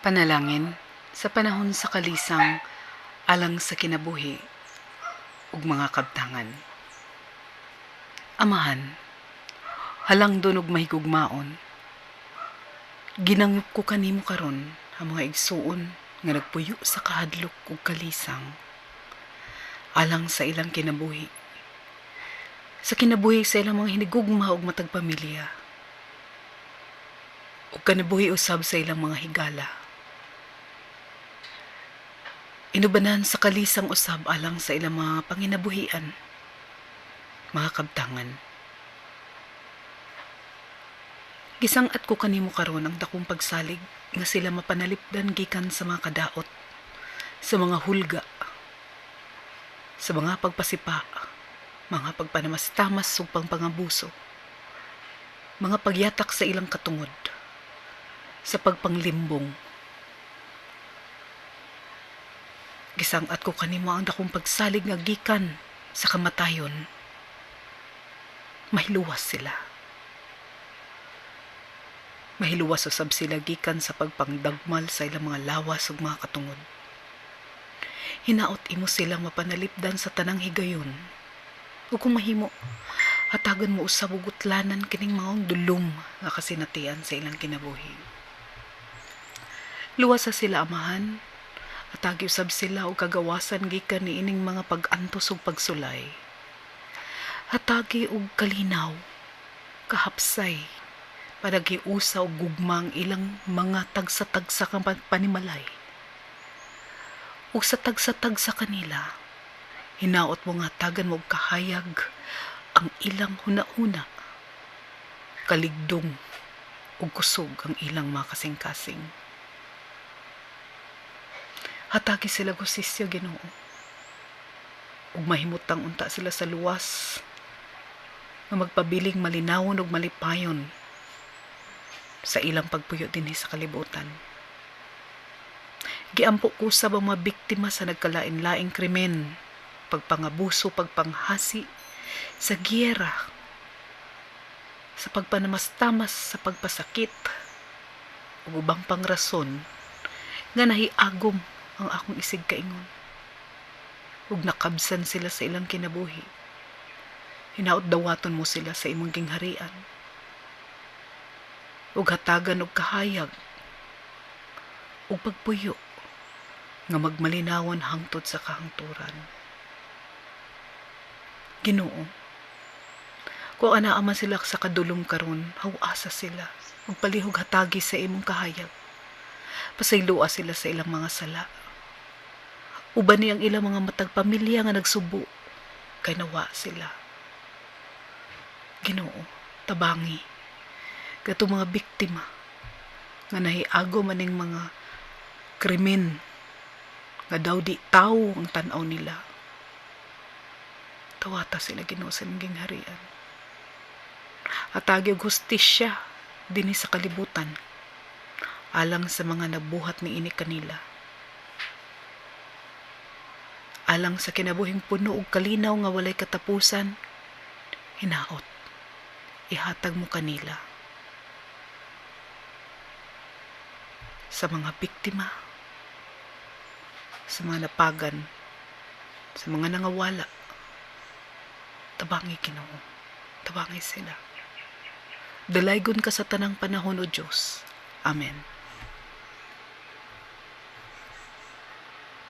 Panalangin sa panahon sa kalisang alang sa kinabuhi ug mga kabtangan. Amahan, halang dunog mahigugmaon. Ginangop ko kanimo karon ang mga igsuon nga nagpuyo sa kahadlok ug kalisang alang sa ilang kinabuhi. Sa kinabuhi sa ilang mga hinigugma ug matag pamilya. Ug kanabuhi usab sa ilang mga higala. Inubanan sa kalisang usab alang sa ilang mga panginabuhian, mga kabtangan. Gisangat ko kanimo karon ang dakong pagsalig nga sila mapanalipdan gikan sa mga kadaot, sa mga hulga, sa mga pagpasipa, mga pagpanamastamas ug pangpangabuso, mga pagyatak sa ilang katungod, sa pagpanglimbong. Gisangat ko kanimo ang dakong pagsalig nga gikan sa kamatayon. Mahiluwas sila. Mahiluwas usab sila gikan sa pagpangdagmal sa ilang mga lawas ug mga katungod. Hinaot imo silang mapanalipdan sa tanang higayon. Ug kung mahimo, hatagan mo usab og utlanan kining maong dulom nga kasinatian sa ilang kinabuhi. Luwas sa sila, amahan, atagi usab sila og kagawasan gikan niining mga pag-antos ug pagsulay. Hatagi og kalinaw, kahapsay, panagiusa og gugmang ilang mga tagsa-tagsa kang panimalay. Ug sa tagsa-tagsa kanila, hinaot mo nga tagan mo og kahayag ang ilang hunahuna, kaligdong ug kusog ang ilang mga kasing-kasing. Hatagi sila gusisya, Ginoo. Ug mahimutang unta sila sa luwas nga magpabiling malinawon ug malipayon sa ilang pagpuyo dinhi sa kalibutan. Giampo ko sa mga biktima sa nagkalain-laing krimen, pagpangabuso, pagpanghasi, sa giyera, sa pagpanamastamas, sa pagpasakit, ug ubang pangrason nga nahiagom ang akong isig kaingon. Ug nakabsan sila sa ilang kinabuhi. Hinaot dawaton mo sila sa imong gingharian. Ug hatagan og kahayag ug pagpuyo nga magmalinawon hangtod sa kahangturan. Ginoo, kung anaa man sila sa kadulom karon, hawasa sila ug palihog hatagi sa imong kahayag. Pasaylua sila sa ilang mga sala. Uban ni ang ilang mga matag pamilya nga nagsubo, kay nawa sila. Ginoo, tabangi, gato mga biktima, nga nahiago maning mga krimen, nga daw di tao ang tanaw nila. Tawata sila, Ginoo, sa imong gingharian. Hatagi og hustisya dinhi sa kalibutan, alang sa mga nabuhat ni ini kanila. Alang sa kinabuhing puno ug kalinaw nga walay katapusan, hinaot, ihatag mo kanila. Sa mga biktima, sa mga napagan, sa mga nangawala, tabangi, Ginoo, tabangi sila. Dalaygon ka sa tanang panahon, O Diyos. Amen.